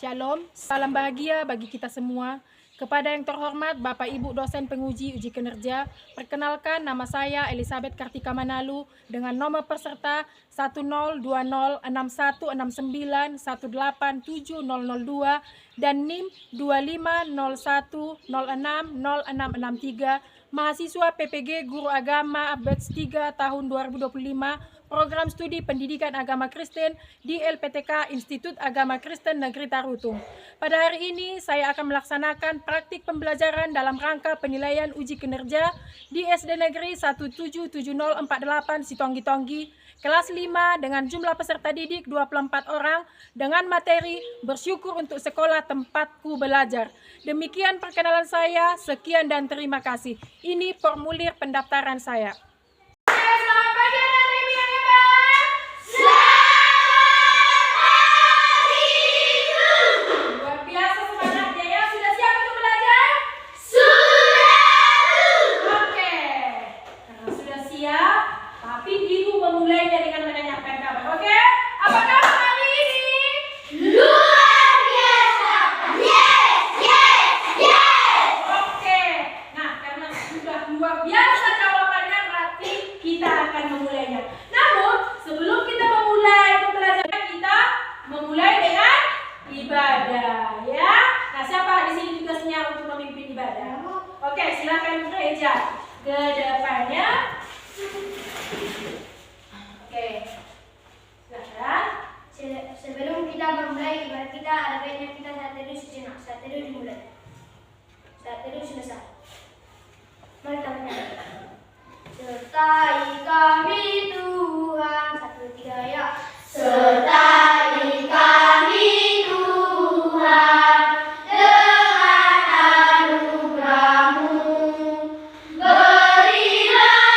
Shalom, salam bahagia bagi kita semua. Kepada yang terhormat Bapak Ibu dosen penguji uji kinerja, perkenalkan nama saya Elizabeth Kartika Manalu dengan nomor peserta 10206169187002 dan NIM 2501060663, mahasiswa PPG Guru Agama Batch 3 tahun 2025, Program Studi Pendidikan Agama Kristen di LPTK Institut Agama Kristen Negeri Tarutung. Pada hari ini saya akan melaksanakan praktik pembelajaran dalam rangka penilaian uji kinerja di SD Negeri 177048 Sitonggi-Tonggi, kelas 5 dengan jumlah peserta didik 24 orang dengan materi bersyukur untuk sekolah tempatku belajar. Demikian perkenalan saya, sekian dan terima kasih. Ini formulir pendaftaran saya. Selamat pagi anak-anak ibu yang hebat. Luar biasa semangatnya ya. Sudah siap untuk belajar? Oke. Karena sudah siap, tapi ibu memulainya dengan menanyakan kabar. Oke? Apa kabar hari ini? Luar biasa. Yes. Oke. Nah, karena sudah luar biasa jawabannya, berarti kita akan memulainya. Namun, sebelum kita memulai pembelajaran, kita memulai dengan ibadah, ya. Nah, siapa di sini tugasnya untuk memimpin ibadah? Oke, silakan gereja ke depannya. Oke. Silakan. Sebelum kita memulai ibadah kita, ada baiknya kita saat teduh sejenak. Saat teduh dimulai. Saat teduh selesai. Mari kita menyanyi. Sertai kami Tuhan, 1, 3 ya. Sertai kami Tuhan dengan anugerah-Mu. Berilah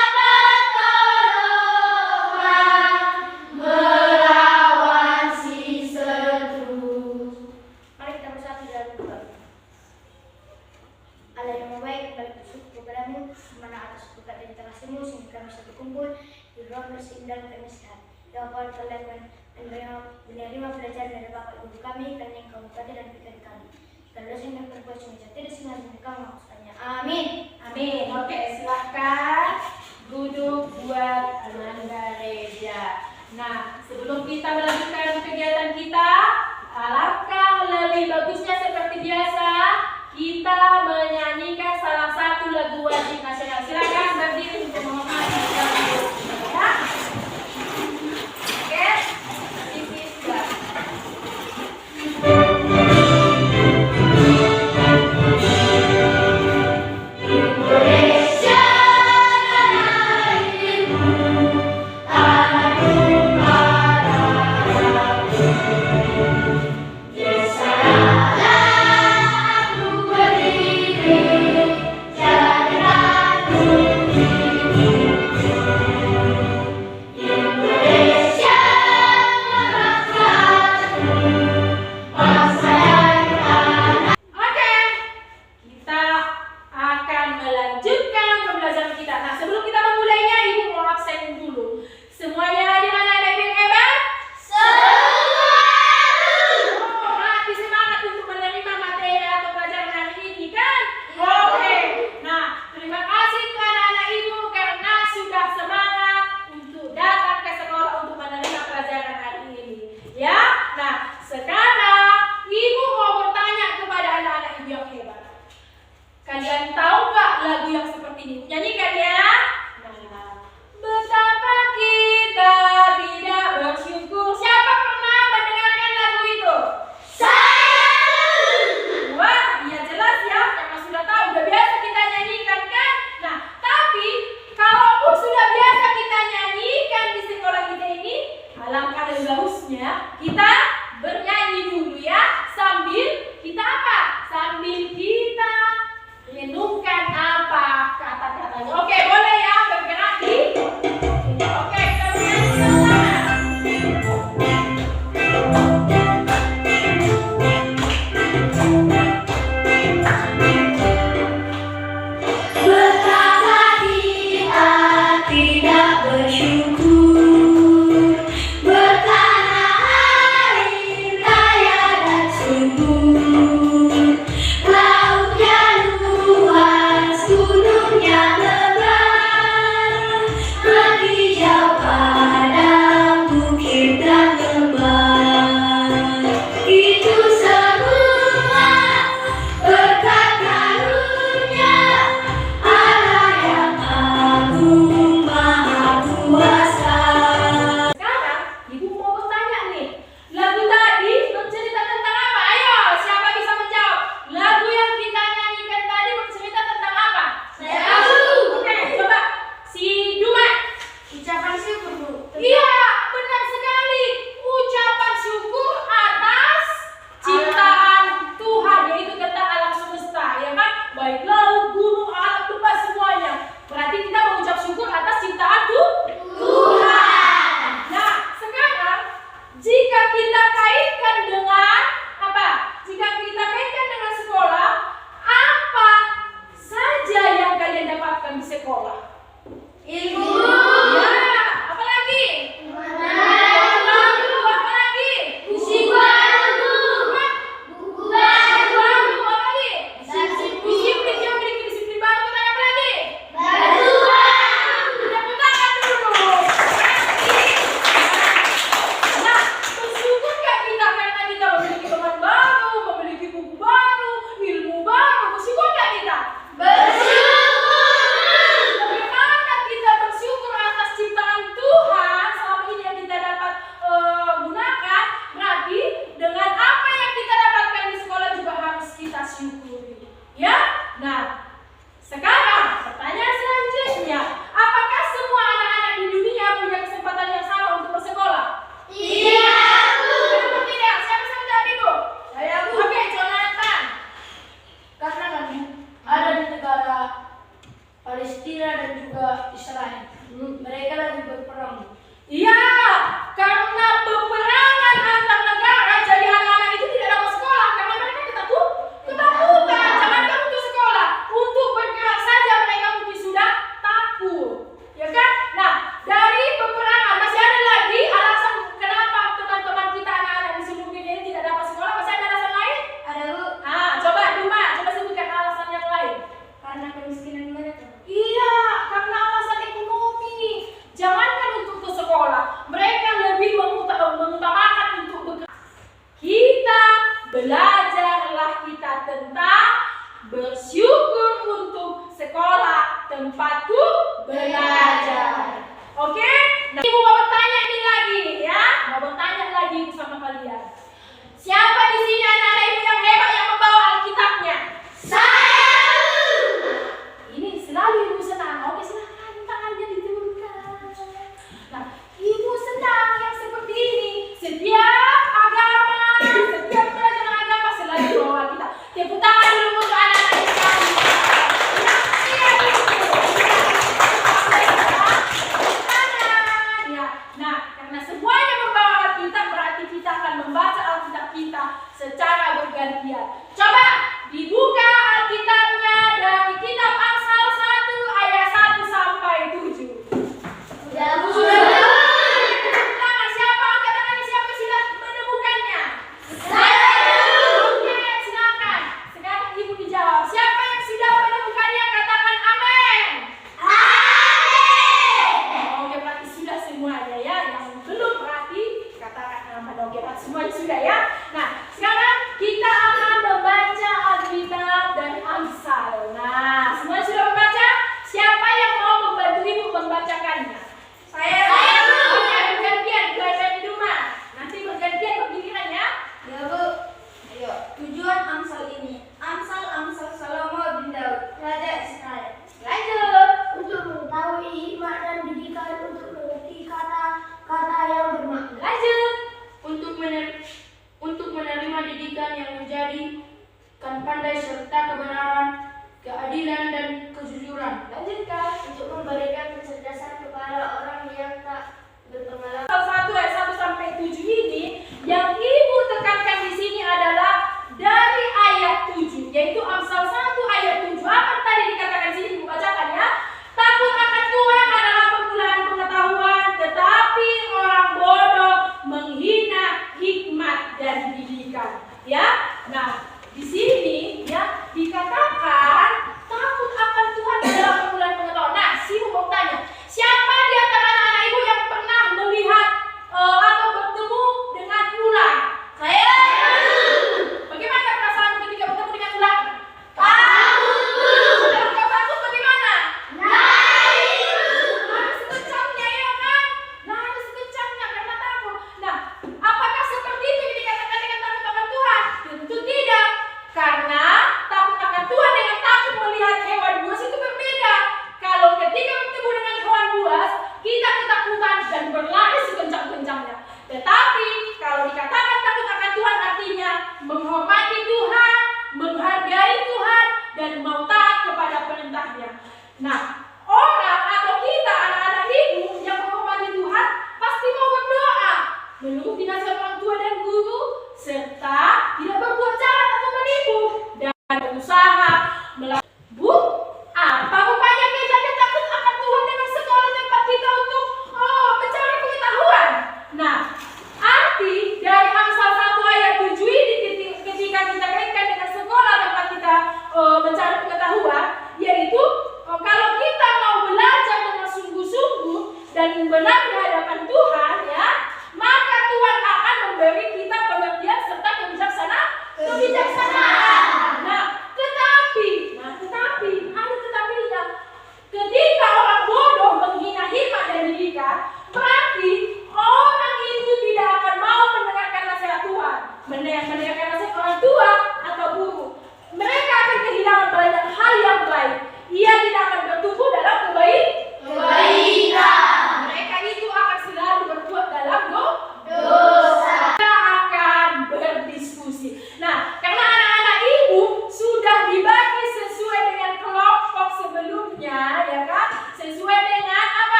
pertolongan melawan si seru. Mari kita bersatu dalam doa. Allah yang baik, balik bersyukur kepadamu, mana atas berkat dan kasih-Mu sehingga kami bisa berkumpul di ruang bersih dan kami sehat. Ya Allah, kalian menerima pelajaran dari Bapak Ibu kami, karena Engkau berkati dan pikiran kami. Kalau dosa yang berbuat sehingga tidak sengaja mereka maksudnya. Amin. Amin. Oke, silahkan duduk buat anak gereja. Nah, sebelum kita melanjutkan kegiatan kita, alangkah lebih bagusnya seperti biasa kita menyanyikan salah satu lagu wajib nasional. Silakan berdiri untuk menghormati lagu ya. Oke, sisi sebelah. Indonesia tanah airku, tanah tumpah darahku. Di sanalah aku berdiri, jalan bumi. Indonesia bangsaku, bangsa dan tanah. Oke, kita akan melanjutkan pembelajaran kita. Nah, sebelum kita memulainya, ibu mau absen dulu. Semuanya hadir anak-anak ibu yang hebat? Oh, berarti semangat untuk menerima materi atau pelajaran hari ini kan? Oke. Nah, terima kasih untuk anak-anak ibu karena sudah semangat untuk datang ke sekolah untuk menerima pelajaran hari ini. Ya, nah sekarang ibu mau bertanya kepada anak-anak ibu yang hebat. Kalian tahu nggak lagu yang seperti ini? Nyanyikan ya. Nah, betapa kita tidak bersyukur. Siapa pernah mendengarkan lagu itu? Wah, iya jelas ya, karena sudah tahu, udah biasa kita nyanyikan kan? Nah, tapi kalaupun sudah biasa kita nyanyikan di sekolah kita ini, alangkah lebih bagusnya kita bernyanyi dulu ya, sambil kita apa? Sambil kita renungkan apa kata-katanya. Oke, boleh ya bergerak di. Oke, kita bernyanyi sama-sama. Betapa kita tidak bersyukur, bertanah kita kaitkan dengan apa? Jika kita kaitkan dengan sekolah, apa saja yang kalian dapatkan di sekolah? Ilmu. Ya, apa lagi? Baru, apa lagi? Musik baru. Buku baru. Apa lagi? Disiplin, dia memiliki disiplin baru. Tanya apa lagi? Baju baru. Tepuk tangan dulu. Nah, bersyukur gak kita karena kita memiliki teman baru, memiliki buku baru, ilmu baru. Bersyukur gak kita? Bagaimana kita bersyukur atas ciptaan Tuhan selama ini yang kita dapat gunakan? Berarti dengan apa yang kita dapatkan di sekolah juga harus kita syukuri. Ya? Nah, sekarang pertanyaan selanjutnya, apakah semua anak-anak di dunia punya kesempatan yang sama untuk bersekolah? Tidak. Kenapa tidak? Siapa yang menjawab Ibu? Saya, Bu. Oke, Jonathan. Karena kan ada di negara Palestina dan juga Israel. Mereka lagi berperang. Iya, karena peperangan antar negara jadi anak-anak itu tidak dapat sekolah karena mereka ketakutan. Jangankan untuk sekolah, untuk bergerak saja mereka mungkin sudah takut, ya kan? Nah, dari peperangan masih ada lagi alasan kenapa teman-teman kita anak-anak di seluruh dunia ini tidak dapat sekolah. Masih ada alasan lain? Ada, Bu. Coba Duma, coba sebutkan alasan yang lain. Karena kemiskinan mereka. Iya, karena alasan ekonomi. Jangankan untuk ke sekolah, mereka lebih mengutamakan untuk bekerja. Kita belajarlah kita tentang bersyukur untuk sekolah tempatku belajar. Oke? Nah, Ibu mau bertanya ini lagi ya, mau bertanya lagi sama kalian. Siapa di sini anak-anak ibu yang hebat yang membawa Alkitabnya? Ini selalu ibu senang. Oke, silakan tangannya diturunkan. Nah, ibu senang yang seperti ini. Setiap agama, setiap pelajaran agama selalu bawa kita. Tepuk tangan dulu untuk anak-anak kita. Iya, ya. Nah, karena semuanya membawa Alkitab, berarti kita akan membaca Alkitab kita secara bergantian. Coba dibuka Alkitabnya dari kitab Amsal 1 ayat 1 sampai 7. Sudah, Bu. Tangan siapa? Angkat tangannya siapa sudah menemukannya? Oke, silakan. Sekarang ibu dijawab. Siapa yang sudah menemukannya katakan amin. Oke, berarti sudah semuanya ya. Yang belum berarti katakan amin. Oke, berarti semuanya sudah ya. Nah, sekarang kita akan membaca Alkitab dari Amsal. Nah, semua sudah membaca? Siapa yang mau membantu ibu membacakannya? Saya. Oke, bergantian. Belajar di rumah. Nanti bergantian bergiliran ya. Ya, Bu. Ayo. Tujuan Amsal ini. Amsal Salomo bin Daud, Raja Israel. Lanjut. Untuk mengetahui hikmat dan didikan, untuk mengerti kata-kata yang bermakna. Lanjut. Untuk menerima didikan yang menjadikan pandai serta kebenaran, keadilan dan kejujuran. Lanjutkan. Untuk memberikan kecerdasan kepada orang yang tak berpengalaman. Amsal 1 ayat 1 sampai 7 ini yang ibu tekankan di sini adalah dari ayat 7, yaitu Amsal 1 ayat 7. Apa yang tadi dikatakan di sini ibu bacakan ya? Takut akan Tuhan adalah permulaan pengetahuan, tetapi orang bodoh menghina hikmat dan didikan. Ya, nah di sini ya dikatakan takut akan Tuhan adalah permulaan pengetahuan. Nah, si ibu mau tanya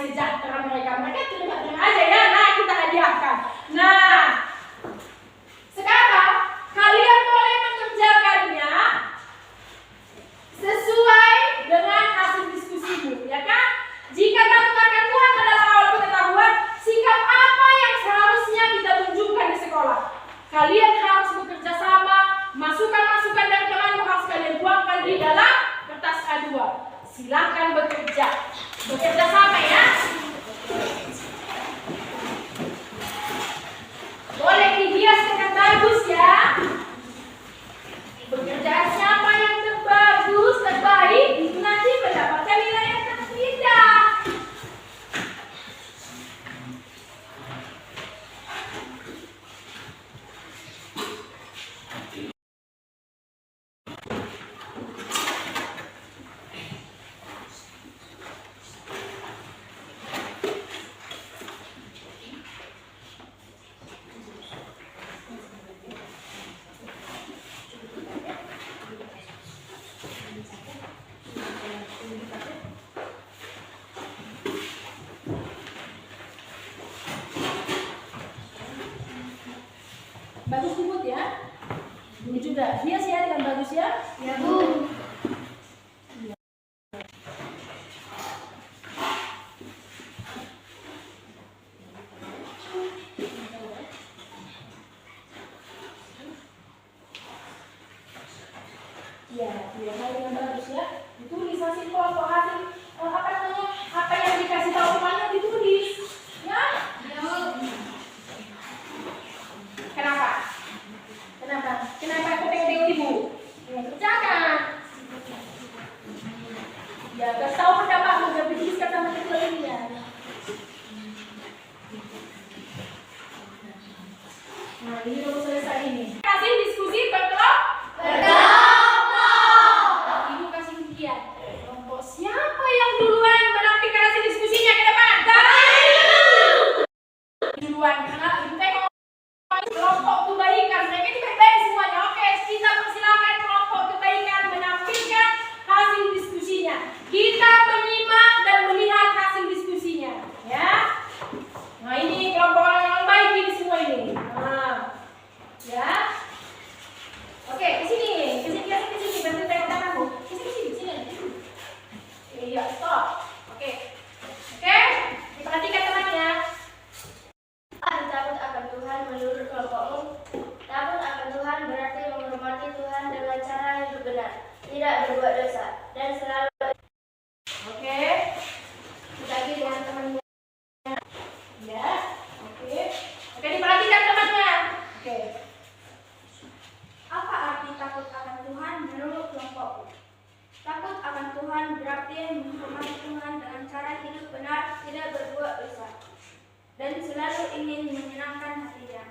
sejahtera mereka. Mereka terima aja ya. Nah, kita hadiahkan. Nah, sekarang kalian boleh mengerjakannya sesuai dengan hasil diskusimu, ya kan? Jika takut akan Tuhan adalah awal pengetahuan, sikap apa yang seharusnya kita tunjukkan di sekolah? Kalian harus bekerja sama, masukan-masukan dari temanmu harus kalian tuangkan di dalam kertas A2. Silakan bekerja sama ya. Boleh dihias dengan bagus ya. Pekerjaan siapa yang terbagus, terbaik, itu nanti mendapatkan nilai yang terindah. Bagus dibut ya. Ini juga hias ya dengan bagus ya. Ya, Bu. Ya, dengan bagus ya. Ditulis hasil kelompok, hasil apa yang dikasih tahu temannya ditulis. Ya? Kenapa? Kenapa aku tengok ibu? Kerjakan. Ya, kasih tahu pendapatmu, biar dituliskan sama keluarganya. Nah, ini udah selesai ini. Kasih diskusi berkelompok. Ibu kasih ujian. Kelompok siapa yang duluan menampilkan hasil diskusinya ke depan? Duluan, karena ibu tengok kelompok kebaikan, mereka itu baik-baik semuanya. Oke, kita persilakan kelompok kebaikan menampilkan hasil diskusinya. Kita menyimak dan melihat hasil diskusinya, ya. Nah, ini kelompok orang baik ini semua ini. Nah, ya. Oke, ke sini, bantu tengok tanganmu. Ke sini. Iya, stop. Oke, diperhatikan temannya. Takut akan Tuhan menurut kelompokmu. Takut akan Tuhan berarti menghormati Tuhan dengan cara hidup benar, tidak berbuat dosa, dan selalu. Oke, kita lagi dengan temannya. Ya, oke, diperhatikan temannya. Oke. Apa arti takut akan Tuhan menurut kelompokmu? Takut akan Tuhan berarti menghormati Tuhan dengan cara hidup benar, tidak berbuat dosa, dan selalu ingin menyenangkan hatinya.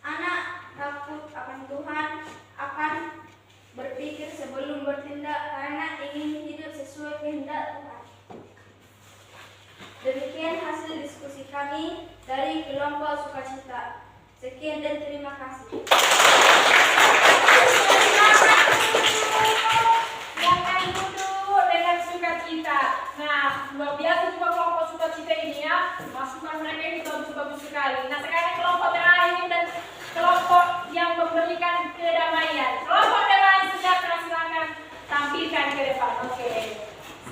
Anak takut akan Tuhan akan berpikir sebelum bertindak karena ingin hidup sesuai kehendak Tuhan. Demikian hasil diskusi kami dari kelompok sukacita. Sekian dan terima kasih. Silakan duduk dengan sukacita. Nah, luar biasa juga kelompok sukacita ini ya. Masukan mereka ini bagus-bagus sekali. Nah, sekarang kelompok terakhir dan kelompok yang memberikan kedamaian. Kelompok damai sejahtera, silakan tampilkan ke depan. Oke.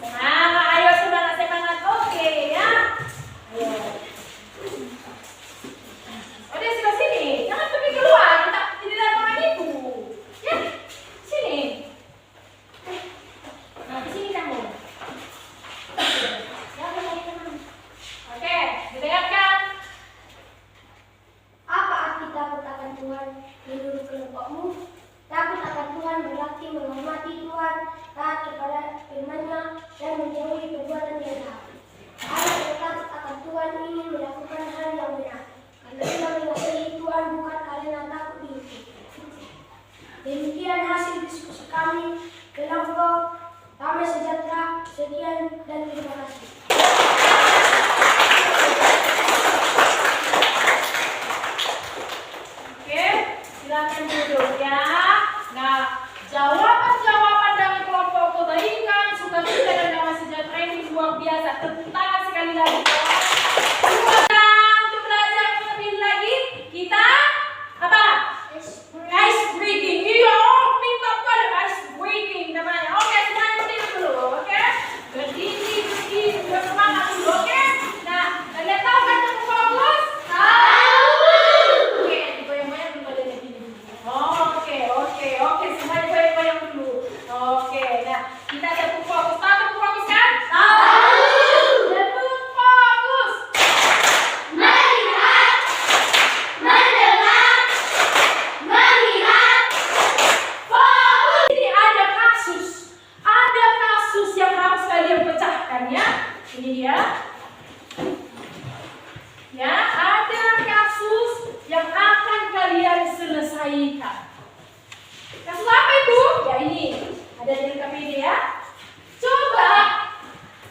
Semangat, ayo semangat. Oke ya. Ayo. Oke, sebelah sini. Jangan pergi keluar. Kita tidak ada orang itu. Ya, sini. Nah, di sini kamu. Oke, didengarkan. Apa arti takut akan Tuhan menurut kelompokmu? Takut akan Tuhan berarti menghormati Tuhan, taat kepada firman-Nya, dan menjauhi perbuatan yang jahat. Anak yang takut akan Tuhan ingin melakukan hal yang benar, karena ia mengasihi Tuhan bukan karena takut dihukum. Demikian hasil diskusi kami kelompok Damai Sejahtera. Sekian dan terima kasih. Oke, silakan duduk ya. Nah, jawaban-jawaban dari kelompok kebaikan, sukacita dan damai sejahtera ini luar biasa. Tepuk tangan sekali lagi. Untuk belajar lebih lagi, kita apa? Ice breaking. Iya, minta aku ada ice breaking namanya. Oke, semuanya berdiri dulu, oke? Berdiri, bersemangat dulu, oke? Nah, kalian tahu kan tepuk fokus? Tahu. Oke, digoyang-goyang dulu badannya gini. Oke, semuanya goyang-goyang dulu. Oke, nah kita tepuk fokus. Tahu tepuk fokus kan? Tahu. Tepuk fokus. Melihat, mendengar, melihat, Fokus. Ini ada kasus yang harus kalian pecahkan ya. Ini dia. Ya, ada kasus yang akan kalian selesaikan. Kasus apa itu? Ya ini, ada di LKPD ya. Coba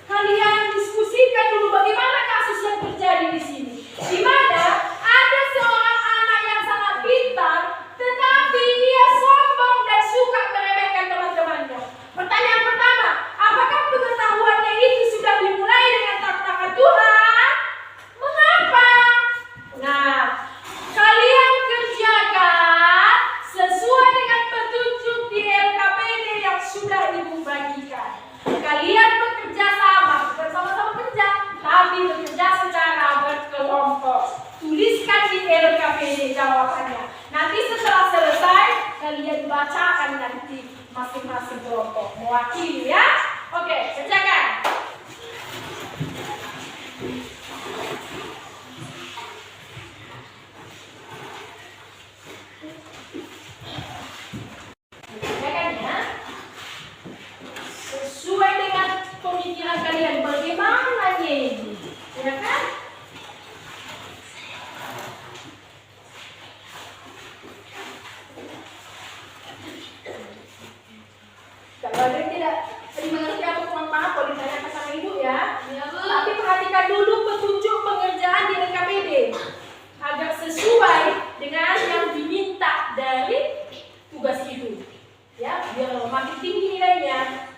kalian diskusikan dulu bagaimana kasus yang terjadi di sini. Di mana ada seorang anak yang sangat pintar, tetapi ia sombong dan suka meremehkan teman-temannya. Pertanyaan pertama, apakah pengetahuannya itu sudah dimulai dengan takut akan Tuhan? Mengapa? Nah, kalian kerjakan sesuai dengan petunjuk di LKPD yang sudah Ibu bagikan. Kalian bekerja sama, bukan sama-sama kerja, tapi bekerja secara berkelompok. Tuliskan di LKPD jawabannya. Nanti setelah selesai, kalian bacakan nanti masing-masing kelompok mewakili ya. Oke, kerjakan. Kerjakan ya. Sesuai dengan pemikiran kalian bagaimana ini, ya kan? Kalau ada yang tidak mengerti atau kurang paham, boleh ditanyakan sama Ibu ya. Tapi perhatikan dulu petunjuk pengerjaan di LKPD agar sesuai dengan yang diminta dari tugas itu. Ya, biar makin tinggi nilainya.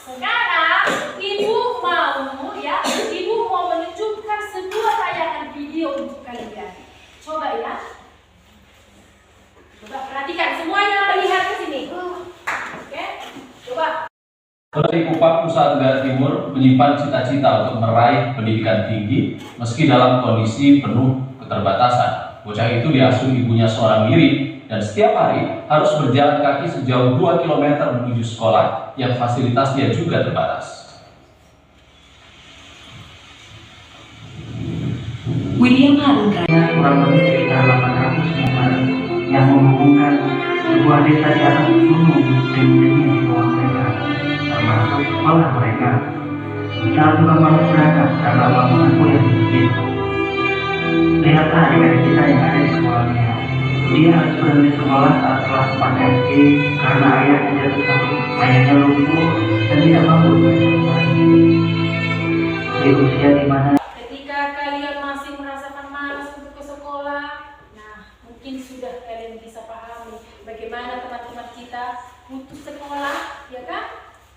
Sekarang Ibu mau menunjukkan sebuah tayangan video untuk kalian. Coba ya. Coba perhatikan semuanya melihat ke sini. Oke, coba. Dari Kupang Nusa Tenggara Timur menyimpan cita-cita untuk meraih pendidikan tinggi meski dalam kondisi penuh keterbatasan. Bocah itu diasuh ibunya seorang diri dan setiap hari harus berjalan kaki sejauh 2 km menuju sekolah yang fasilitasnya juga terbatas. William Harun kurang lebih sekitar 800 meter yang menghubungkan sebuah desa di atas gunung dengan di bawah mereka, termasuk sekolah mereka. Misal juga malas berangkat karena bangunanku yang sedikit. Lihatlah adik-adik kita yang ada di sekolahnya. Dia harus berhenti sekolah saat kelas 4 SD karena ayahnya jatuh sakit. Ayahnya lumpuh dan tidak mampu besok pagi. Di usia di mana Ketika kalian masih merasakan malas untuk ke sekolah, nah mungkin sudah kalian bisa pahami bagaimana teman-teman kita putus sekolah, ya kan?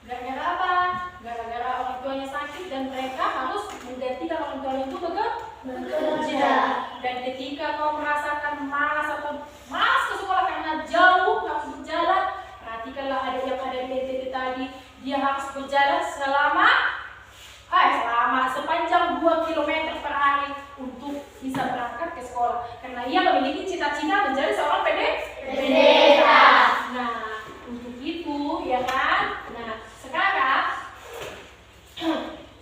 Gara-gara apa? Gara-gara orang tuanya sakit dan mereka harus menggantikan orang tuanya itu bekerja. Dan ketika kau merasakan malas atau malas ke sekolah karena jauh harus berjalan, perhatikanlah ada yang ada di NTT tadi, dia harus berjalan sepanjang 2 km per hari untuk bisa berangkat ke sekolah karena ia memiliki cita-cita menjadi seorang pendeta. Nah, untuk itu ya kan. Nah, sekarang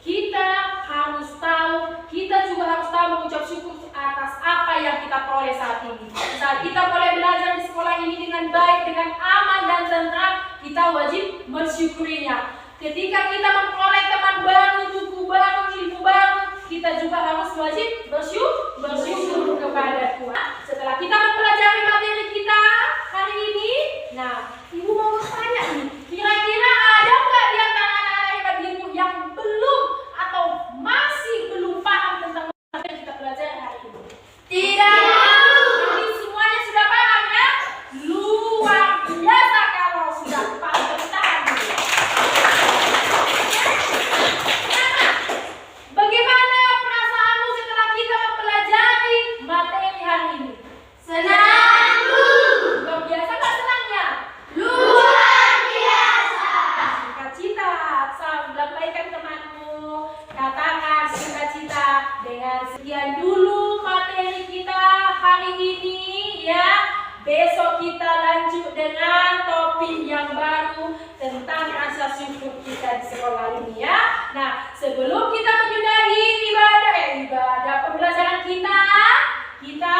kita harus tahu, kita juga harus tahu mengucap syukur atas apa yang kita peroleh saat ini. Saat kita boleh belajar di sekolah ini dengan baik, dengan aman dan tentram, kita wajib mensyukurinya. Ketika kita memperoleh teman baru, buku baru, ilmu baru, kita juga harus wajib bersyukur kepada Tuhan. Setelah kita mempelajari materi kita hari ini, nah, Ibu mau tanya nih, kira-kira ada nggak di antara anak-anak hebat Ibu yang belum atau masih belum paham tentang materi yang kita pelajari hari ini? Tidak. Jadi semuanya sudah paham ya? Luar biasa kalau sudah paham. Bagaimana sekian dulu materi kita hari ini ya. Besok kita lanjut dengan topik yang baru tentang rasa syukur kita di sekolah ini ya. Nah, sebelum kita menyudahi ibadah pembelajaran kita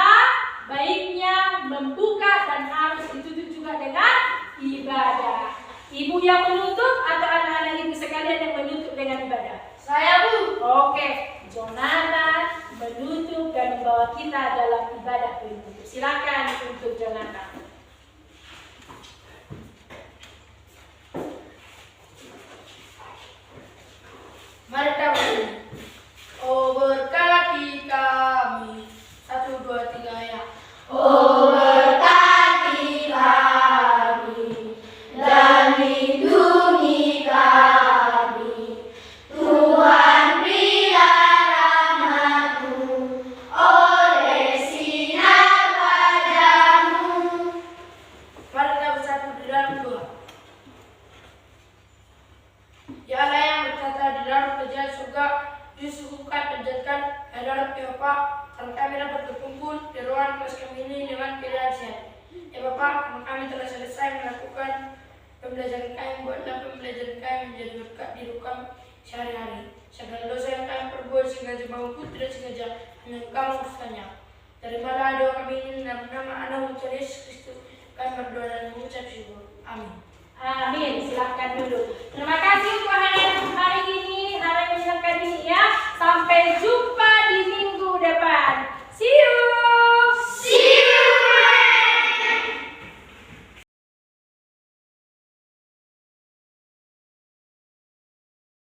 baiknya membuka dan harus ditutup juga dengan ibadah. Ibu yang menutup atau anak-anak ibu sekalian yang menutup dengan ibadah? Saya, Bu. Oke, Jonathan menutup dan membawa kita dalam ibadah penutup. Silakan untuk Jonathan. Mari kita berdiri. Oh berkati kami. 1, 2, 3 ya. Oh berkati kami dan lindungi kami. Tuhan berilah rahmat-Mu oleh sinar wajah-Mu. Mari kita bersatu di dalam doa. Ya Allah yang berkata di dalam kerajaan surga, disuguhkan penjadikan dalam Bapa, karena kami dapat berkumpul di ruang kelas kami ini dengan keadaan sehat. Ya Bapak, karena kami telah selesai melakukan pembelajaran kami, buatlah pembelajaran kami menjadi berkat di hidup kami sehari-hari. Segala dosa yang kami perbuat sengaja maupun tidak sengaja, hanya Engkau menghapuskannya. Terimalah doa kami ini dalam nama Anak-Mu Yesus Kristus. Kami berdoa dan mengucap syukur. Amin. Amin. Silakan dulu. Terima kasih untuk hari ini, hari menyenangkan ini ya. Sampai jumpa.